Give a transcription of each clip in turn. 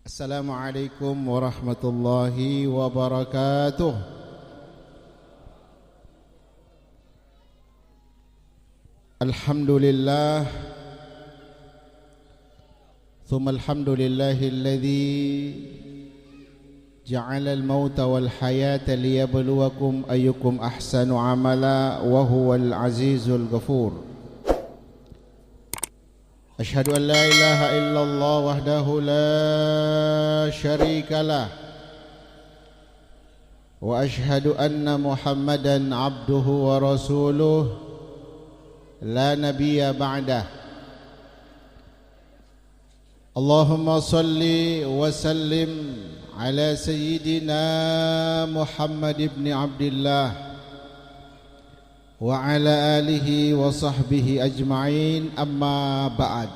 Assalamualaikum warahmatullahi wabarakatuh. Alhamdulillah, thumma alhamdulillahilladzi ja'ala al-mauta wal hayata liyabluwakum ayyukum ahsanu amala wa huwal azizul ghafur. Asyhadu an la ilaha illallah wahdahu la syarika lah wa asyhadu anna Muhammadan abduhu wa rasuluh la nabiyya ba'dah. Allahumma salli wa sallim ala sayyidina Muhammad ibn Abdullah wa ala alihi wa sahbihi ajma'in, amma ba'd.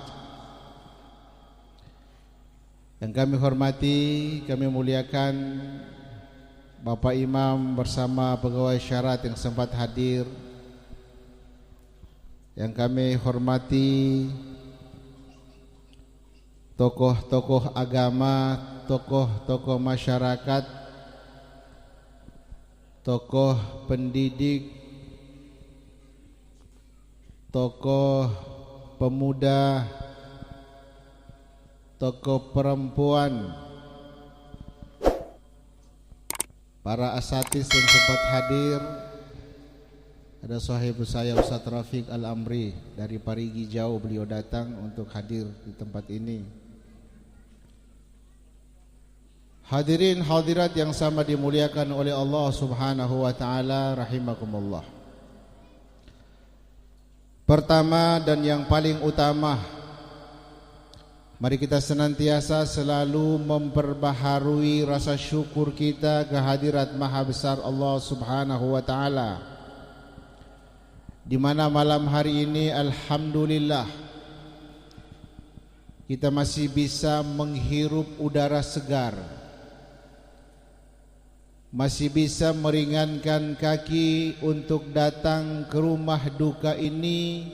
Yang kami hormati, kami muliakan Bapak Imam bersama pegawai syarat yang sempat hadir. Yang kami hormati tokoh-tokoh agama, tokoh-tokoh masyarakat, tokoh pendidik, tokoh pemuda, tokoh perempuan, para asatidz yang sempat hadir. Ada sahibu saya Ustaz Rafiq Al-Amri dari Parigi jauh beliau datang untuk hadir di tempat ini. Hadirin hadirat yang sama dimuliakan oleh Allah Subhanahu wa taala rahimakumullah. Pertama dan yang paling utama, mari kita senantiasa selalu memperbaharui rasa syukur kita kehadirat Maha Besar Allah Subhanahu wa taala, di mana malam hari ini alhamdulillah kita masih bisa menghirup udara segar, masih bisa meringankan kaki untuk datang ke rumah duka ini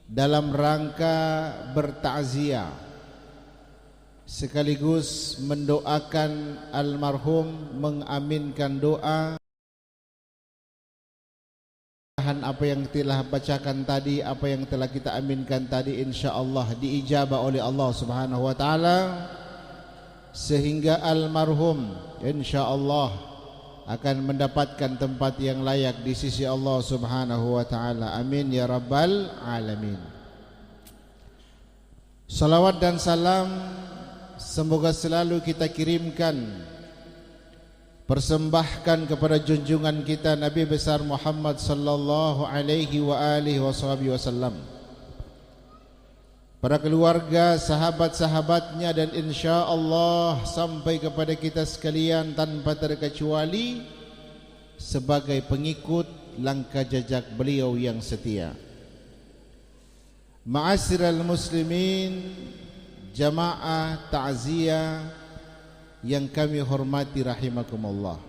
dalam rangka bertakziah sekaligus mendoakan almarhum, mengaminkan doa apa yang telah bacakan tadi, apa yang telah kita aminkan tadi, insyaallah diijabah oleh Allah Subhanahu wa taala, sehingga almarhum insyaallah akan mendapatkan tempat yang layak di sisi Allah Subhanahu wa taala. Amin ya rabbal alamin. Salawat dan salam semoga selalu kita kirimkan, persembahkan kepada junjungan kita Nabi besar Muhammad sallallahu alaihi wa alihi wasallam, para keluarga, sahabat-sahabatnya, dan insya Allah sampai kepada kita sekalian tanpa terkecuali sebagai pengikut langkah jejak beliau yang setia. Ma'asyiral muslimin, jamaah ta'ziyah yang kami hormati rahimakumullah.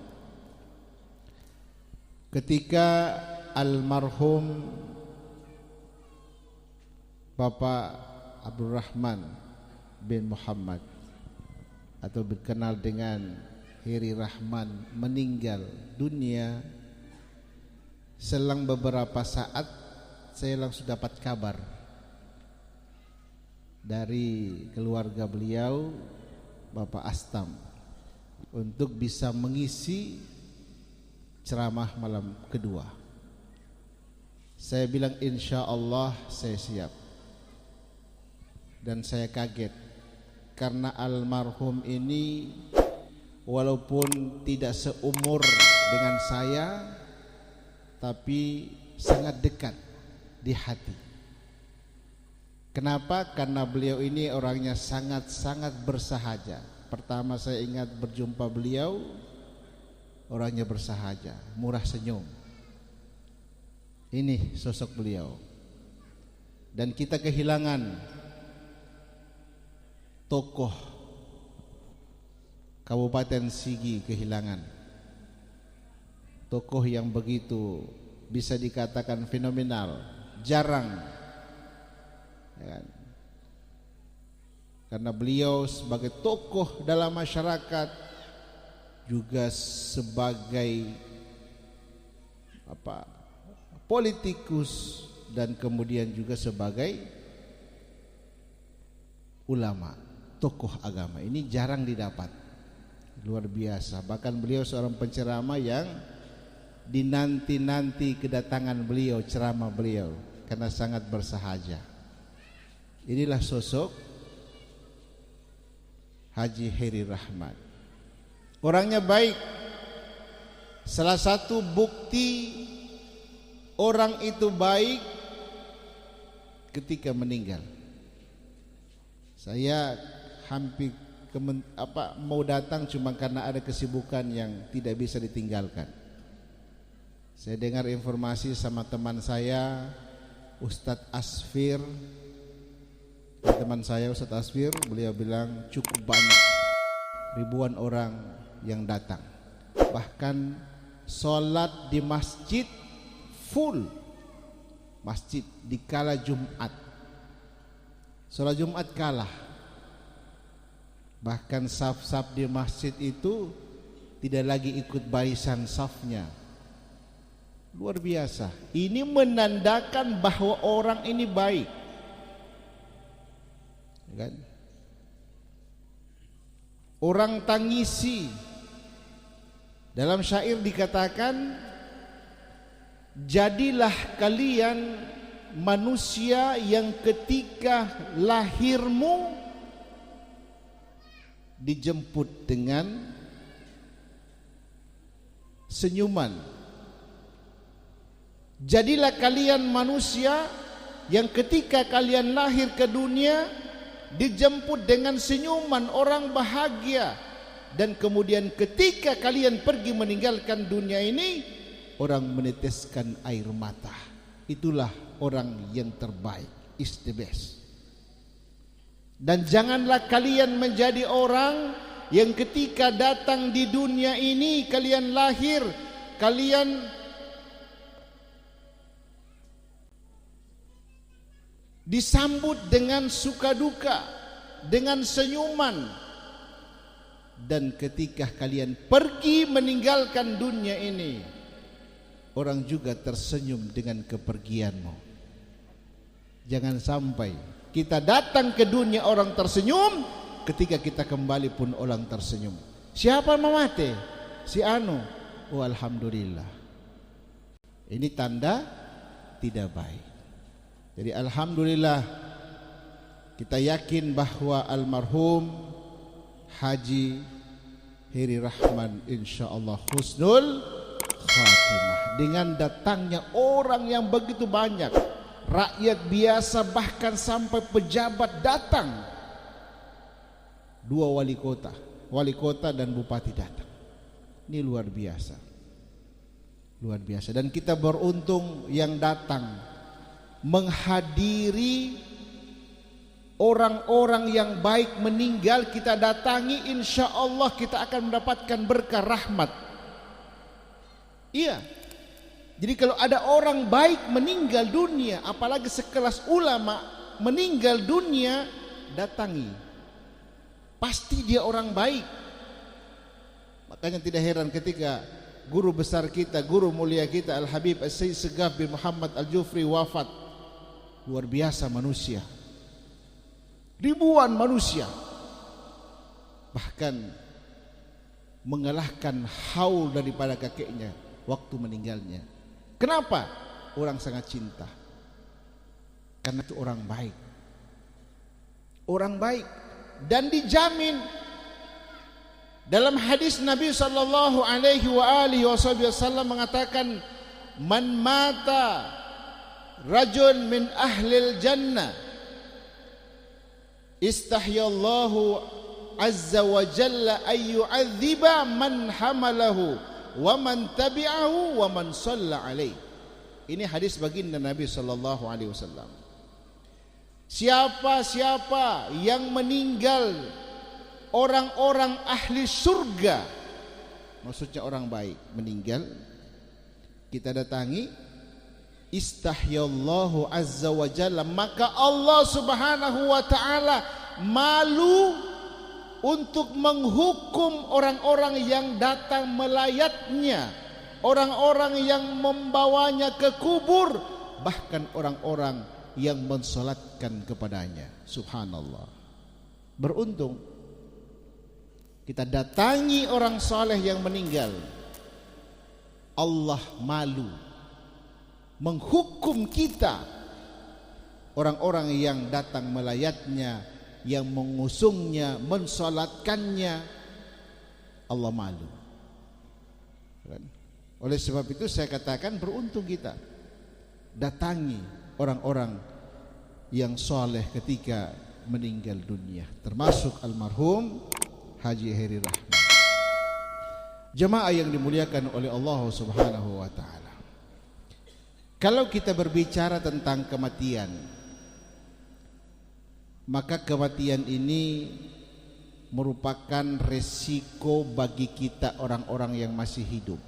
Ketika almarhum Bapak Abdurrahman bin Muhammad atau dikenal dengan Heri Rahman meninggal dunia, selang beberapa saat saya langsung dapat kabar dari keluarga beliau, Bapak Astam, untuk bisa mengisi ceramah malam kedua. Saya bilang insya Allah saya siap. Dan saya kaget karena almarhum ini walaupun tidak seumur dengan saya, tapi sangat dekat di hati. Kenapa? Karena beliau ini orangnya sangat-sangat bersahaja. Pertama saya ingat berjumpa beliau, orangnya bersahaja, murah senyum. Ini sosok beliau. Dan kita kehilangan tokoh Kabupaten Sigi, kehilangan tokoh yang begitu bisa dikatakan fenomenal, jarang ya. karena beliau sebagai tokoh dalam masyarakat, juga sebagai politikus, dan kemudian juga sebagai ulama, tokoh agama. Ini jarang didapat, luar biasa. Bahkan beliau seorang penceramah yang dinanti-nanti kedatangan beliau, ceramah beliau, karena sangat bersahaja. Inilah sosok Haji Heri Rahmat. Orangnya baik. Salah satu bukti orang itu baik ketika meninggal. Saya hampir mau datang cuma karena ada kesibukan yang tidak bisa ditinggalkan. Saya dengar informasi sama teman saya, Ustadz Asfir. Teman saya Ustadz Asfir, beliau bilang cukup banyak, ribuan orang yang datang. Bahkan sholat di masjid full, masjid di kala Jumat. Sholat Jumat kalah. Bahkan saf-saf di masjid itu tidak lagi ikut barisan safnya. Luar biasa. Ini menandakan bahwa orang ini baik, kan? Orang tangisi. Dalam syair dikatakan, jadilah kalian manusia yang ketika lahirmu dijemput dengan senyuman. Jadilah kalian manusia yang ketika kalian lahir ke dunia dijemput dengan senyuman, orang bahagia. Dan kemudian ketika kalian pergi meninggalkan dunia ini, orang meneteskan air mata. Itulah orang yang terbaik, is the best. Dan janganlah kalian menjadi orang yang ketika datang di dunia ini, kalian lahir, kalian disambut dengan suka duka, dengan senyuman. Dan ketika kalian pergi meninggalkan dunia ini, orang juga tersenyum dengan kepergianmu. Jangan sampai kita datang ke dunia orang tersenyum, ketika kita kembali pun orang tersenyum. Siapa mamate? Si anu. Oh, alhamdulillah. Ini tanda tidak baik. Jadi alhamdulillah, kita yakin bahwa almarhum Haji Heri Rahman insyaallah husnul khatimah. Dengan datangnya orang yang begitu banyak, rakyat biasa bahkan sampai pejabat datang. 2 wali kota dan bupati datang. Ini luar biasa. Luar biasa. Dan kita beruntung yang datang menghadiri orang-orang yang baik meninggal, kita datangi, insya Allah kita akan mendapatkan berkah rahmat. Iya. Jadi kalau ada orang baik meninggal dunia, apalagi sekelas ulama meninggal dunia, datangi. Pasti dia orang baik. Makanya tidak heran ketika guru besar kita, guru mulia kita Al-Habib As-Sayyid Segaf bin Muhammad Al-Jufri wafat. Luar biasa manusia. Ribuan manusia bahkan mengalahkan haul daripada kakeknya waktu meninggalnya. Kenapa? Orang sangat cinta. Karena itu orang baik. Orang baik. Dan dijamin dalam hadis Nabi sallallahu alaihi wasallam mengatakan, man mata rajul min ahlil jannah istahyallahu azza wa jalla ayyu'adziba man hamalahu wa man tabi'ahu wa man shalla alaih. Ini hadis baginda Nabi sallallahu alaihi wasallam. Siapa-siapa yang meninggal orang-orang ahli surga, maksudnya orang baik meninggal, kita datangi, istahyallahu azza wa jalla, maka Allah subhanahu wa ta'ala malu untuk menghukum orang-orang yang datang melayatnya, orang-orang yang membawanya ke kubur, bahkan orang-orang yang mensolatkan kepadanya. Subhanallah. Beruntung kita datangi orang soleh yang meninggal, Allah malu menghukum kita, orang-orang yang datang melayatnya, yang mengusungnya, mensolatkannya, Allah malu. Oleh sebab itu saya katakan beruntung kita datangi orang-orang yang soleh ketika meninggal dunia, termasuk almarhum Haji Heri Rahman. Jemaah yang dimuliakan oleh Allah Subhanahu wa taala. Kalau kita berbicara tentang kematian, maka kematian ini merupakan resiko bagi kita orang-orang yang masih hidup.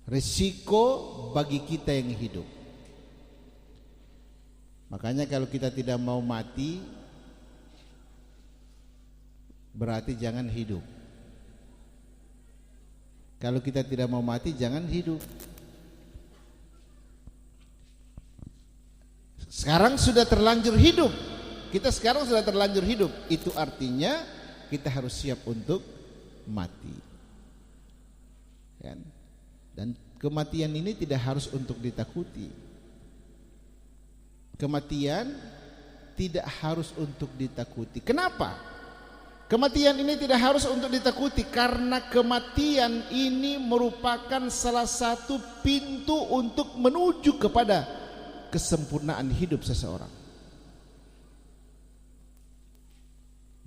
Resiko bagi kita yang hidup. Makanya kalau kita tidak mau mati, berarti jangan hidup. Kalau kita tidak mau mati, jangan hidup. Sekarang sudah terlanjur hidup. Kita sekarang sudah terlanjur hidup. Itu artinya kita harus siap untuk mati. Kan? Dan kematian ini tidak harus untuk ditakuti. Kematian tidak harus untuk ditakuti. Kenapa? Kematian ini tidak harus untuk ditakuti, karena kematian ini merupakan salah satu pintu untuk menuju kepada kesempurnaan hidup seseorang.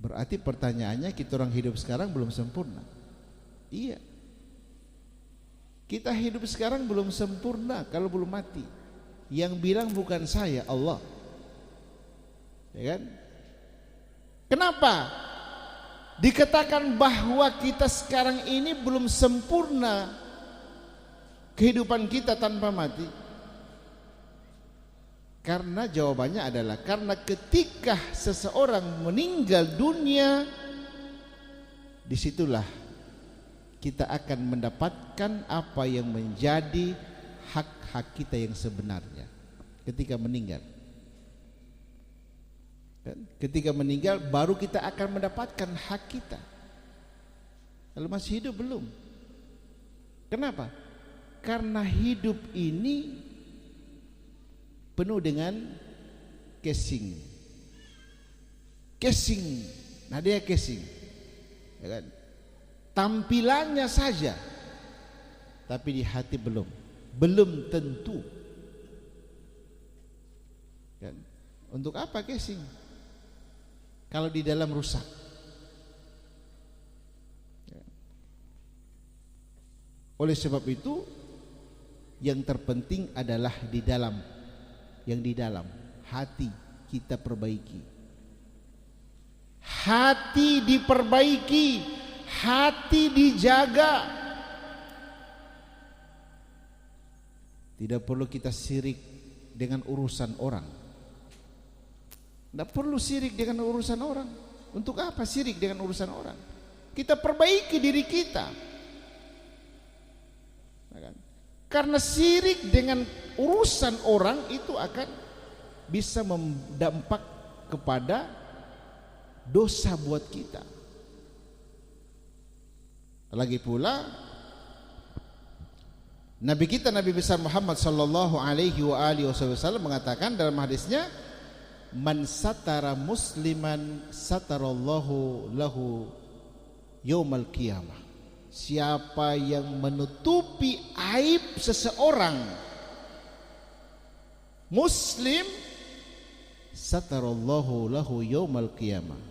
Berarti pertanyaannya, kita orang hidup sekarang belum sempurna. Iya, kita hidup sekarang belum sempurna kalau belum mati. Yang bilang bukan saya, Allah. Ya kan? Kenapa dikatakan bahwa kita sekarang ini belum sempurna kehidupan kita tanpa mati? Karena jawabannya adalah karena ketika seseorang meninggal dunia, disitulah kita akan mendapatkan apa yang menjadi hak-hak kita yang sebenarnya ketika meninggal. Ketika meninggal baru kita akan mendapatkan hak kita. Kalau masih hidup belum. Kenapa? Karena hidup ini penuh dengan casing. Casing, nah dia casing, ya kan? Tampilannya saja, tapi di hati belum tentu. Kan? Untuk apa casing? Kalau di dalam rusak. Oleh sebab itu, yang terpenting adalah di dalam, yang di dalam hati kita perbaiki. Hati diperbaiki, hati dijaga. Tidak perlu kita sirik dengan urusan orang. Tidak perlu sirik dengan urusan orang. Untuk apa sirik dengan urusan orang? Kita perbaiki diri kita. Karena sirik dengan urusan orang itu akan bisa mendampak kepada dosa buat kita. Lagi pula Nabi kita, Nabi besar Muhammad sallallahu alaihi wasallam mengatakan dalam hadisnya, man satara musliman satarallahu lahu yaumal qiyamah. Siapa yang menutupi aib seseorang muslim, satarallahu lahu yaumal qiyamah,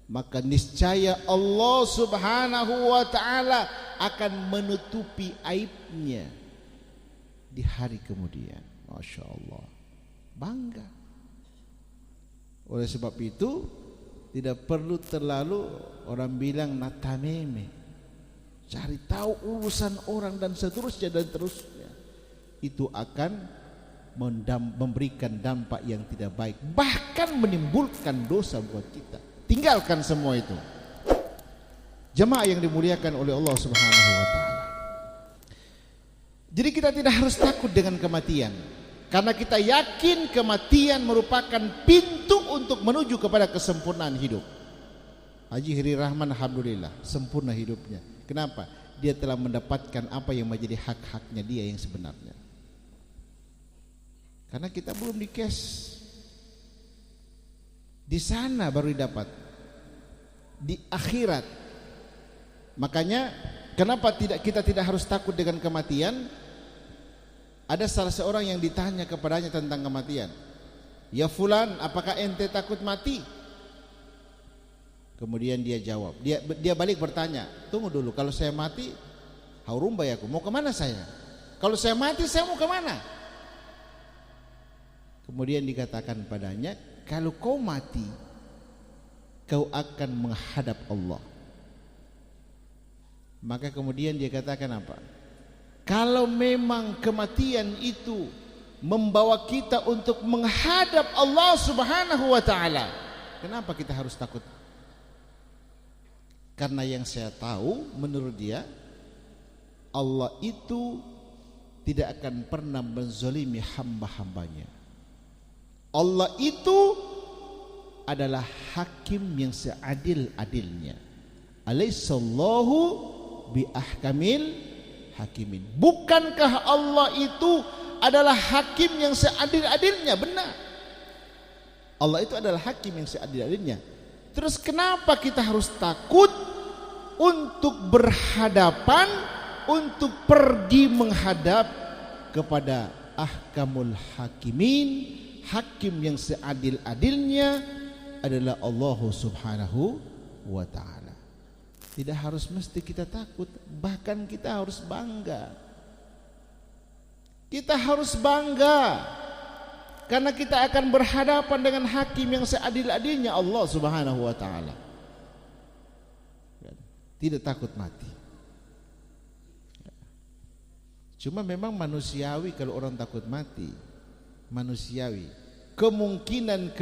maka niscaya Allah Subhanahu wa taala akan menutupi aibnya di hari kemudian. Masya Allah, bangga. Oleh sebab itu tidak perlu terlalu orang bilang natameme, cari tahu urusan orang dan seterusnya dan terusnya. Itu akan memberikan dampak yang tidak baik, bahkan menimbulkan dosa buat kita. Tinggalkan semua itu. Jemaah yang dimuliakan oleh Allah Subhanahu wa taala. Jadi kita tidak harus takut dengan kematian, karena kita yakin kematian merupakan pintu untuk menuju kepada kesempurnaan hidup. Haji Hiri Rahman alhamdulillah sempurna hidupnya. Kenapa? Dia telah mendapatkan apa yang menjadi hak-haknya dia yang sebenarnya. Karena kita belum di cash. Di sana baru didapat. Di akhirat. Makanya kenapa kita tidak harus takut dengan kematian? Ada salah seorang yang ditanya kepadanya tentang kematian. Ya fulan, apakah ente takut mati? Kemudian dia jawab. Dia balik bertanya, tunggu dulu, kalau saya mati, haurum bayaku, mau kemana saya? Kalau saya mati, saya mau kemana? Kemudian dikatakan padanya, kalau kau mati, kau akan menghadap Allah. Maka kemudian dia katakan apa? Kalau memang kematian itu membawa kita untuk menghadap Allah Subhanahu wa taala, kenapa kita harus takut? Karena yang saya tahu menurut dia, Allah itu tidak akan pernah menzalimi hamba-hambanya. Allah itu adalah hakim yang seadil-adilnya. Alaihissallahu bi ahkamil hakimin. Bukankah Allah itu adalah hakim yang seadil-adilnya? Benar. Allah itu adalah hakim yang seadil-adilnya. Terus kenapa kita harus takut untuk berhadapan, untuk pergi menghadap kepada ahkamul hakimin? Hakim yang seadil-adilnya adalah Allah Subhanahu wa ta'ala. Tidak harus mesti kita takut, bahkan kita harus bangga. Kita harus bangga karena kita akan berhadapan dengan hakim yang seadil-adilnya, Allah Subhanahu wa ta'ala. Tidak takut mati. Cuma memang manusiawi kalau orang takut mati, manusiawi. Kemungkinan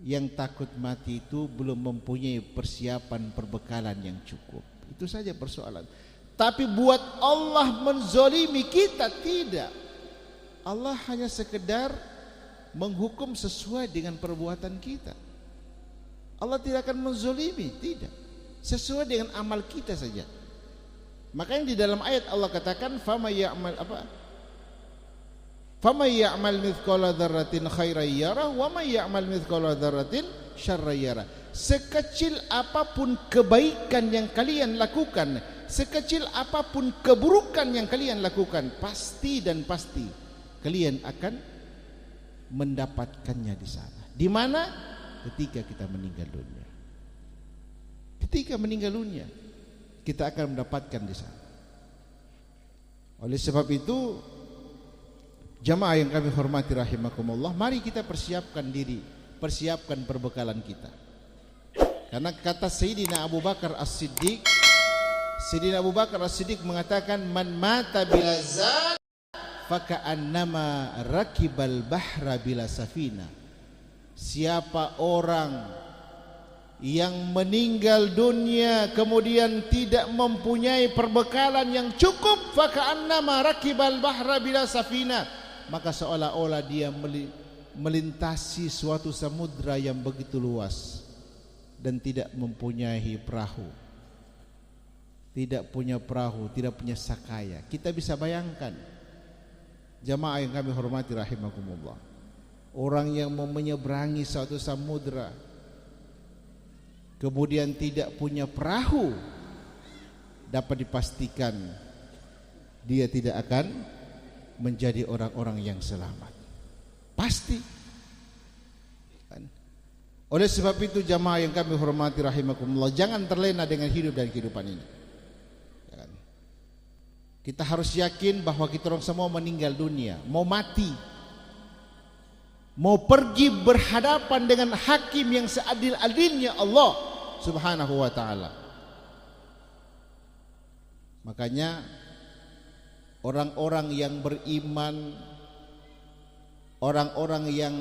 yang takut mati itu belum mempunyai persiapan perbekalan yang cukup. Itu saja persoalan. Tapi buat Allah menzalimi kita, tidak. Allah hanya sekedar menghukum sesuai dengan perbuatan kita. Allah tidak akan menzalimi, tidak. Sesuai dengan amal kita saja. Makanya di dalam ayat Allah katakan fama ya'mal mithqala dzarratin khairan yarah wa may ya'mal mithqala dzarratin syarran yarah. Sekecil apapun kebaikan yang kalian lakukan, sekecil apapun keburukan yang kalian lakukan, pasti kalian akan mendapatkannya di sana. Di mana? Ketika kita meninggal dunia. Ketika meninggal dunia, kita akan mendapatkan di sana. Oleh sebab itu, jamaah yang kami hormati rahimakumullah, mari kita persiapkan diri, persiapkan perbekalan kita. Karena kata Sayyidina Abu Bakar As-Siddiq, mengatakan man mata bila zad faka'annama rakibal bahra bila safina. Siapa orang yang meninggal dunia kemudian tidak mempunyai perbekalan yang cukup, faka'annama rakibal bahra bila safina, maka seolah-olah dia melintasi suatu samudra yang begitu luas dan tidak mempunyai perahu, tidak punya perahu, tidak punya sakaya. Kita bisa bayangkan, jamaah yang kami hormati rahimakumullah, orang yang mau menyeberangi suatu samudra kemudian tidak punya perahu, dapat dipastikan dia tidak akan menjadi orang-orang yang selamat. Pasti. Oleh sebab itu jamaah yang kami hormati rahimakumullah, jangan terlena dengan hidup dan kehidupan ini. Kita harus yakin bahwa kita orang semua meninggal dunia, mau mati, mau pergi berhadapan dengan hakim yang seadil-adilnya, Allah Subhanahu wa ta'ala. Makanya orang-orang yang beriman, orang-orang yang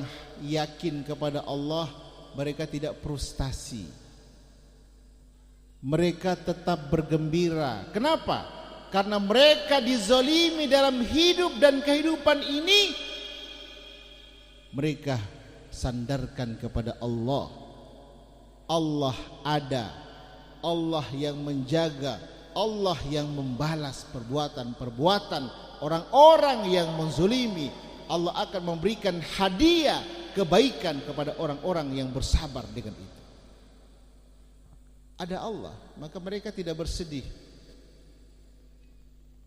yakin kepada Allah, mereka tidak frustasi. Mereka tetap bergembira. Kenapa? Karena mereka dizalimi dalam hidup dan kehidupan ini, mereka sandarkan kepada Allah. Allah ada, Allah yang menjaga, Allah yang membalas perbuatan-perbuatan orang-orang yang menzalimi. Allah akan memberikan hadiah kebaikan kepada orang-orang yang bersabar dengan itu. Ada Allah, maka mereka tidak bersedih.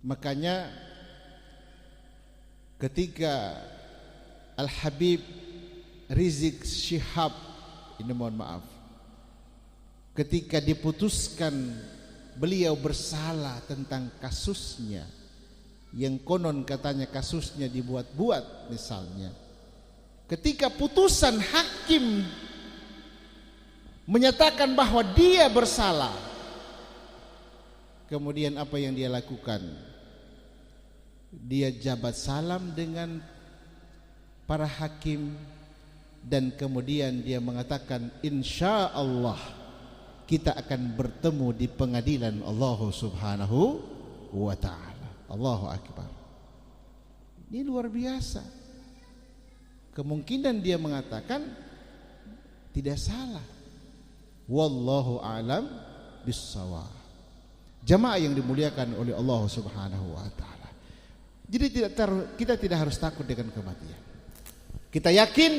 Makanya ketika Al-Habib Rizik Syihab, ini mohon maaf, ketika diputuskan beliau bersalah tentang kasusnya, yang konon katanya kasusnya dibuat-buat misalnya, ketika putusan hakim menyatakan bahwa dia bersalah, kemudian apa yang dia lakukan? Dia jabat salam dengan para hakim dan kemudian dia mengatakan, insya Allah kita akan bertemu di pengadilan Allah Subhanahu wa ta'ala. Allahu Akbar. Ini luar biasa. Kemungkinan dia mengatakan tidak salah. Wallahu a'lam bissawab. Jamaah yang dimuliakan oleh Allah Subhanahu wa ta'ala. Jadi kita tidak harus takut dengan kematian. Kita yakin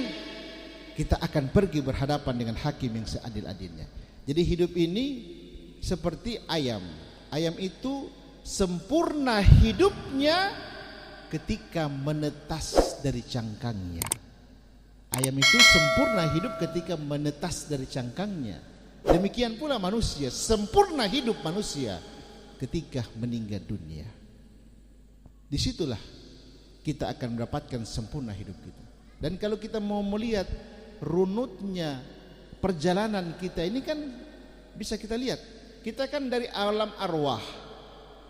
kita akan pergi berhadapan dengan hakim yang seadil-adilnya. Jadi hidup ini seperti ayam. Ayam itu sempurna hidupnya ketika menetas dari cangkangnya. Ayam itu sempurna hidup ketika menetas dari cangkangnya. Demikian pula manusia, sempurna hidup manusia ketika meninggal dunia. Disitulah kita akan mendapatkan sempurna hidup kita. Dan kalau kita mau melihat runutnya perjalanan kita ini kan bisa kita lihat. Kita kan dari alam arwah,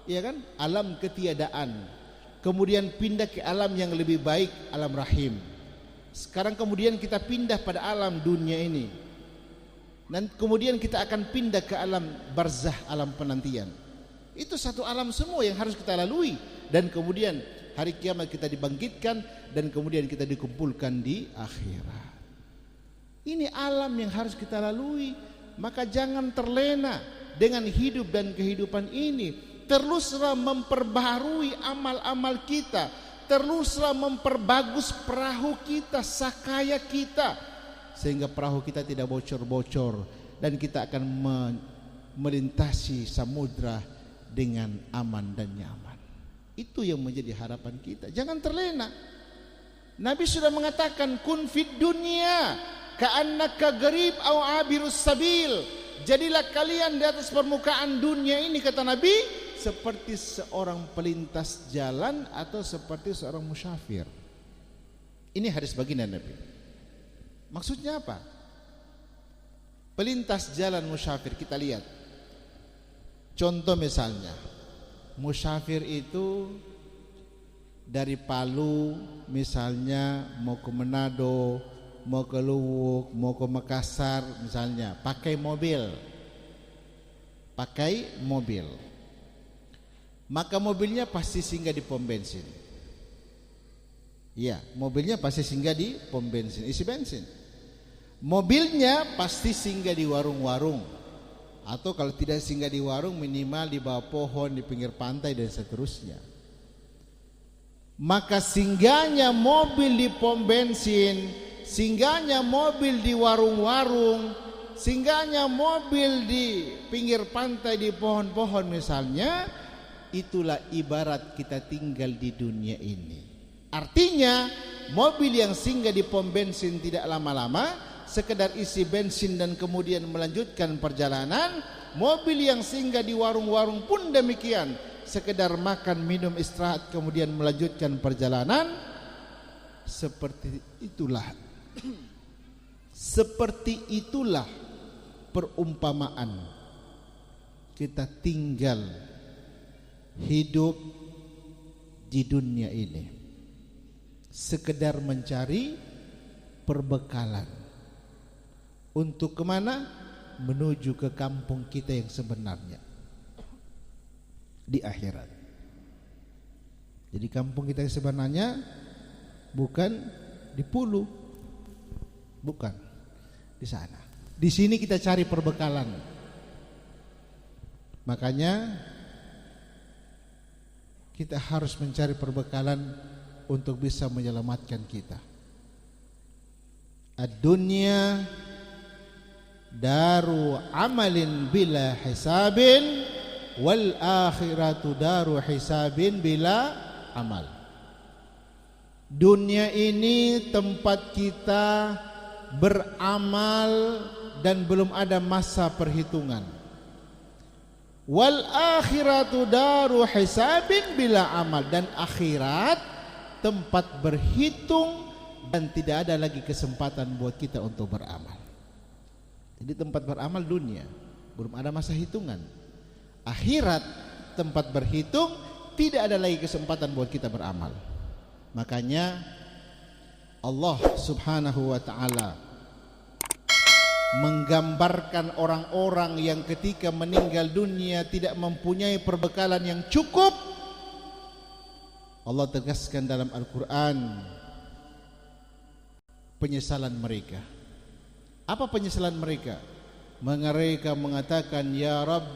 ya kan, alam ketiadaan, kemudian pindah ke alam yang lebih baik, alam rahim. Sekarang kemudian kita pindah pada alam dunia ini, dan kemudian kita akan pindah ke alam barzah, alam penantian. Itu satu alam semua yang harus kita lalui. Dan kemudian hari kiamat kita dibangkitkan, dan kemudian kita dikumpulkan di akhirat. Ini alam yang harus kita lalui. Maka jangan terlena dengan hidup dan kehidupan ini. Teruslah memperbaharui amal-amal kita, teruslah memperbagus perahu kita, sakaya kita, sehingga perahu kita tidak bocor-bocor dan kita akan melintasi samudra dengan aman dan nyaman. Itu yang menjadi harapan kita. Jangan terlena. Nabi sudah mengatakan, kun fid dunya ka'annaka gharib au abirus sabil. Jadilah kalian di atas permukaan dunia ini, kata Nabi, seperti seorang pelintas jalan atau seperti seorang musyafir. Ini hadis baginda Nabi. Maksudnya apa? Pelintas jalan musyafir, kita lihat. Contoh misalnya, musyafir itu dari Palu misalnya mau ke Manado, mau ke Luwuk, mau ke Makassar misalnya, pakai mobil. Maka mobilnya pasti singgah di pom bensin. Iya, mobilnya pasti singgah di pom bensin, isi bensin. Mobilnya pasti singgah di warung-warung, atau kalau tidak singgah di warung, minimal di bawah pohon, di pinggir pantai dan seterusnya. Maka singgahnya mobil di pom bensin, singgahnya mobil di warung-warung, singgahnya mobil di pinggir pantai, di pohon-pohon misalnya, itulah ibarat kita tinggal di dunia ini. Artinya mobil yang singgah di pom bensin tidak lama-lama, sekedar isi bensin dan kemudian melanjutkan perjalanan. Mobil yang singgah di warung-warung pun demikian, sekedar makan, minum, istirahat, kemudian melanjutkan perjalanan. Seperti itulah perumpamaan kita tinggal hidup di dunia ini sekedar mencari perbekalan. Untuk kemana? Menuju ke kampung kita yang sebenarnya di akhirat. Jadi kampung kita yang sebenarnya bukan di Pulu, bukan di sana. Di sini kita cari perbekalan. Makanya kita harus mencari perbekalan untuk bisa menyelamatkan kita. Ad-dunya daru amalin bila hisabin, wal akhiratu daru hisabin bila amal. Dunia ini tempat kita beramal dan belum ada masa perhitungan. Wal akhiratu daru hisabin bila amal, dan akhirat tempat berhitung dan tidak ada lagi kesempatan buat kita untuk beramal. Jadi tempat beramal dunia, belum ada masa hitungan. Akhirat tempat berhitung, tidak ada lagi kesempatan buat kita beramal. Makanya Allah Subhanahu wa ta'ala menggambarkan orang-orang yang ketika meninggal dunia tidak mempunyai perbekalan yang cukup. Allah tegaskan dalam Al-Quran penyesalan mereka. Apa penyesalan mereka? Mereka mengatakan, Ya Rabb,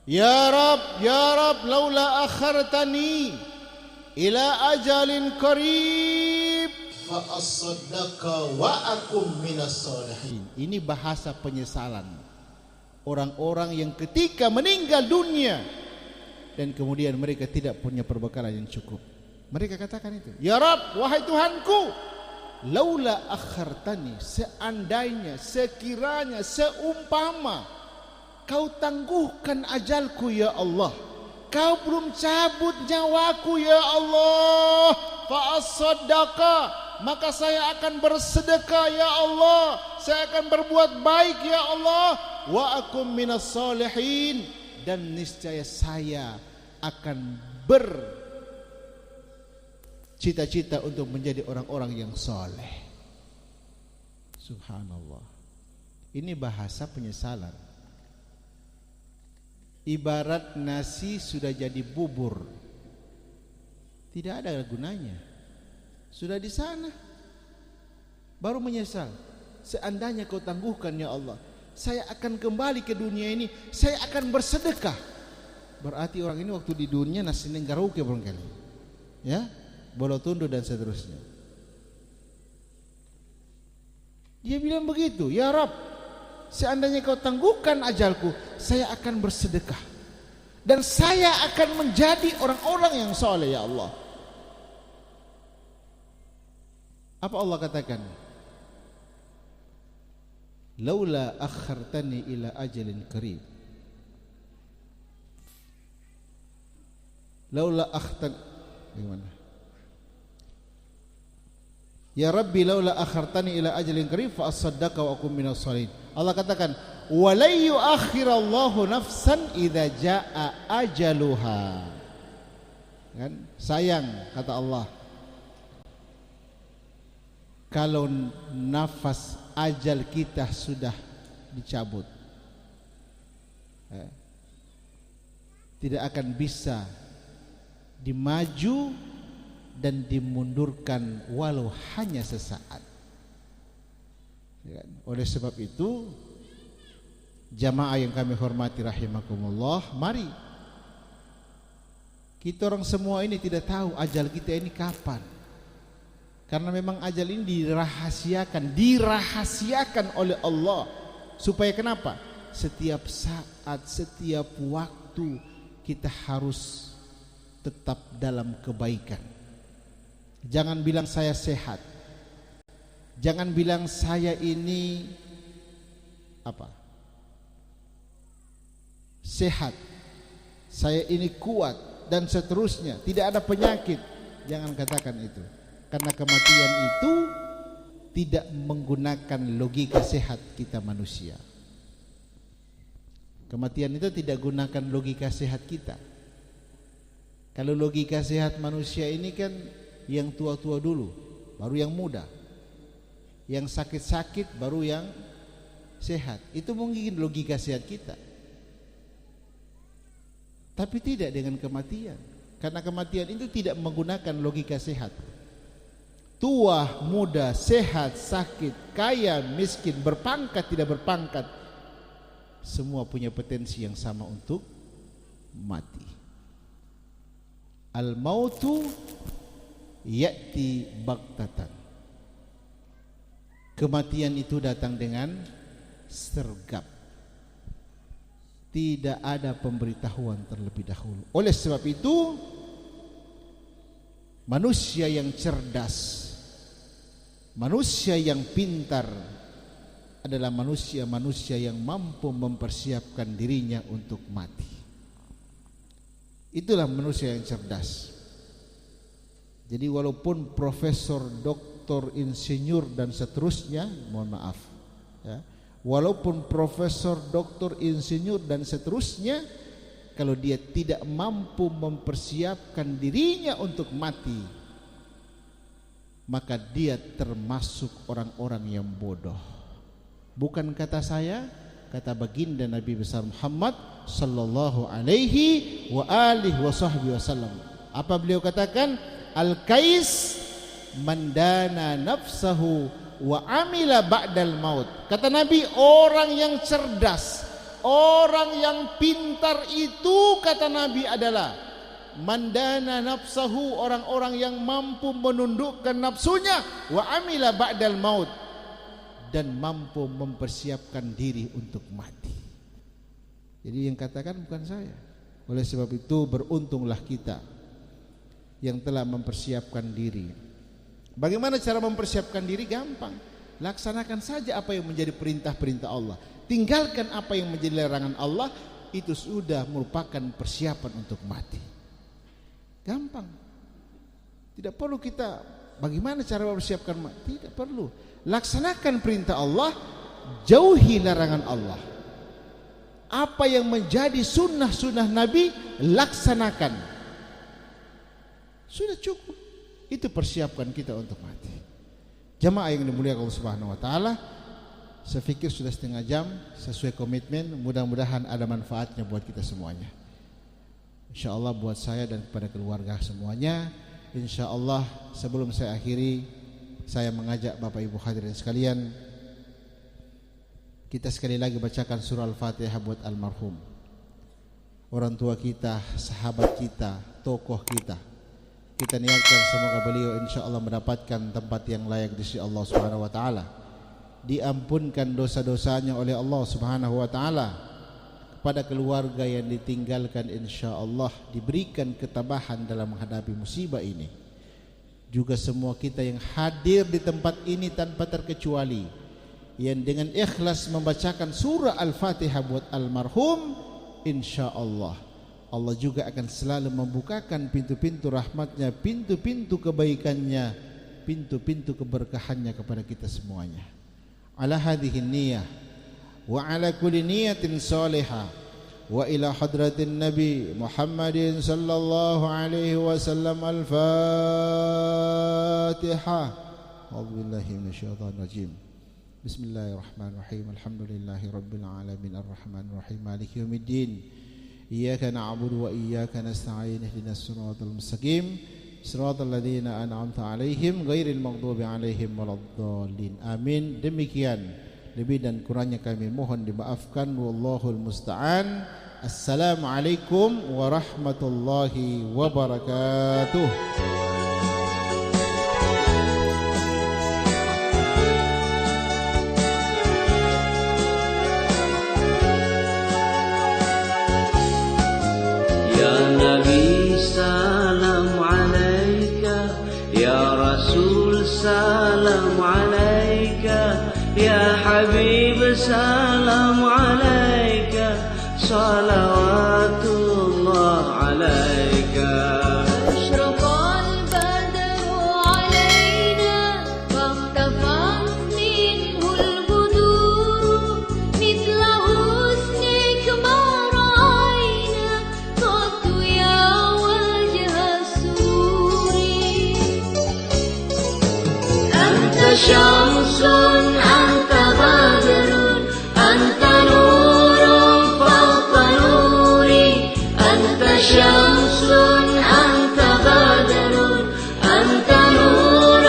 Ya Rabb, Ya Rabb, laula akhartani ila ajalin qarib fa asaddaqa wa akum minas solihin. Ini bahasa penyesalan orang-orang yang ketika meninggal dunia dan kemudian mereka tidak punya perbekalan yang cukup. Mereka katakan itu, Ya Rabb, wahai Tuhanku, laula akhartani, seandainya, sekiranya, seumpama kau tangguhkan ajalku ya Allah, kau belum cabut nyawaku ya Allah, fa as-saddaqa, maka saya akan bersedekah ya Allah, saya akan berbuat baik ya Allah, wa akum minas solihin, dan niscaya saya akan cita-cita untuk menjadi orang-orang yang soleh. Subhanallah. Ini bahasa penyesalan. Ibarat nasi sudah jadi bubur, tidak ada gunanya. Sudah di sana, baru menyesal. Seandainya kau tangguhkan ya Allah, saya akan kembali ke dunia ini, saya akan bersedekah. Berarti orang ini waktu di dunia nasi nenggaruke barangkali, ya, bolotundu dan seterusnya. Dia bilang begitu, Ya Rabb, seandainya kau tangguhkan ajalku, saya akan bersedekah dan saya akan menjadi orang-orang yang soleh ya Allah. Apa Allah katakan? Laula akhartani ila ajalin qarib. Laula akhtan, bagaimana? Ya Rabbi laula akhartani ila ajalin qarib fa asaddaqa wa akum minas sholihin. Allah katakan, wa la yu'akhirallahu nafsan idza jaa ajaluha. Kan? Sayang kata Allah, kalau nafas ajal kita sudah dicabut, tidak akan bisa dimaju dan dimundurkan walau hanya sesaat. Oleh sebab itu, jamaah yang kami hormati rahimakumullah, mari kita orang semua ini tidak tahu ajal kita ini kapan. Karena memang ajal ini dirahasiakan oleh Allah. Supaya kenapa? Setiap saat, setiap waktu kita harus tetap dalam kebaikan. Jangan bilang saya sehat. Jangan bilang saya ini sehat, saya ini kuat dan seterusnya, tidak ada penyakit. Jangan katakan itu, karena kematian itu tidak menggunakan logika sehat kita manusia. Kematian itu tidak gunakan logika sehat kita. Kalau logika sehat manusia ini kan yang tua-tua dulu, baru yang muda. Yang sakit-sakit baru yang sehat. Itu mungkin logika sehat kita. Tapi tidak dengan kematian. Karena kematian itu tidak menggunakan logika sehat. Tua, muda, sehat, sakit, kaya, miskin, berpangkat, tidak berpangkat, semua punya potensi yang sama untuk mati. Al-mautu ya'ti baghtatan. Kematian itu datang dengan sergap. Tidak ada pemberitahuan terlebih dahulu. Oleh sebab itu, manusia yang cerdas, manusia yang pintar adalah manusia-manusia yang mampu mempersiapkan dirinya untuk mati. Itulah manusia yang cerdas. Jadi walaupun profesor, doktor, insinyur dan seterusnya, mohon maaf ya, walaupun profesor, doktor, insinyur dan seterusnya, kalau dia tidak mampu mempersiapkan dirinya untuk mati, maka dia termasuk orang-orang yang bodoh. Bukan kata saya, kata baginda Nabi besar Muhammad sallallahu alaihi wa alihi wasallam. Apa beliau katakan? Al-kais mandana nafsahu wa amila ba'dal maut. Kata Nabi, orang yang cerdas, orang yang pintar itu, kata Nabi, adalah mandana nafsahu, orang-orang yang mampu menundukkan nafsunya, wa amila ba'dal maut, dan mampu mempersiapkan diri untuk mati. Jadi yang katakan bukan saya. Oleh sebab itu beruntunglah kita yang telah mempersiapkan diri. Bagaimana cara mempersiapkan diri? Gampang. Laksanakan saja apa yang menjadi perintah-perintah Allah. Tinggalkan apa yang menjadi larangan Allah. Itu sudah merupakan persiapan untuk mati. Gampang. Tidak perlu kita bagaimana cara mempersiapkan mati. Tidak perlu. Laksanakan perintah Allah, jauhi larangan Allah. Apa yang menjadi sunnah-sunnah Nabi, laksanakan. Sudah cukup. Itu persiapkan kita untuk mati. Jamaah yang dimuliakan Allah Subhanahu wa taala, saya pikir sudah setengah jam sesuai komitmen, mudah-mudahan ada manfaatnya buat kita semuanya. Insyaallah buat saya dan kepada keluarga semuanya. Insyaallah sebelum saya akhiri, saya mengajak Bapak Ibu hadirin sekalian, kita sekali lagi bacakan surah Al-Fatihah buat almarhum, orang tua kita, sahabat kita, tokoh kita. Kita niatkan semoga beliau insyaallah mendapatkan tempat yang layak di sisi Allah Subhanahu wa taala, diampunkan dosa-dosanya oleh Allah Subhanahu wa taala. Kepada keluarga yang ditinggalkan insyaallah diberikan ketabahan dalam menghadapi musibah ini. Juga semua kita yang hadir di tempat ini tanpa terkecuali, yang dengan ikhlas membacakan surah Al-Fatihah buat almarhum, insyaallah Allah juga akan selalu membukakan pintu-pintu rahmatnya, pintu-pintu kebaikannya, pintu-pintu keberkahannya kepada kita semuanya. Ala hadhihi niyah wa ala kulli niyatin salihah wa ila hadratin Nabi Muhammadin sallallahu alaihi wasallam. Al-Fatihah. A'udzubillahi minasyaitonir rajim. Bismillahirrahmanirrahim. Alhamdulillahi rabbil alamin arrahmanir rahim maliki yaumiddin. Iyyaka na'budu wa iyyaka nasta'in ihdinas siratal mustaqim siratal ladzina an'amta 'alaihim ghairil maghdubi 'alaihim waladdallin. Amin. Demikian, lebih dan kurangnya kami mohon dimaafkan. Wallahul musta'an. Assalamualaikum warahmatullahi wabarakatuh. Salam alaika ya habib, salam alaika, salawatullah alaika. Ashraqal badru alaina waqtafat minhul budur, mithla husnik ma ra'ayna qattu ya wajha شمس أنت بدر أنت نور فوق نوري أنت شمس أنت بدر أنت نور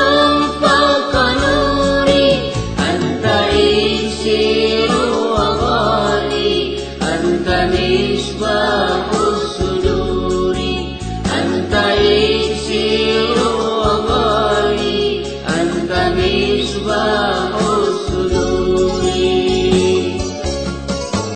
فوق نوري أنت إكسير وغالي أنت مصباح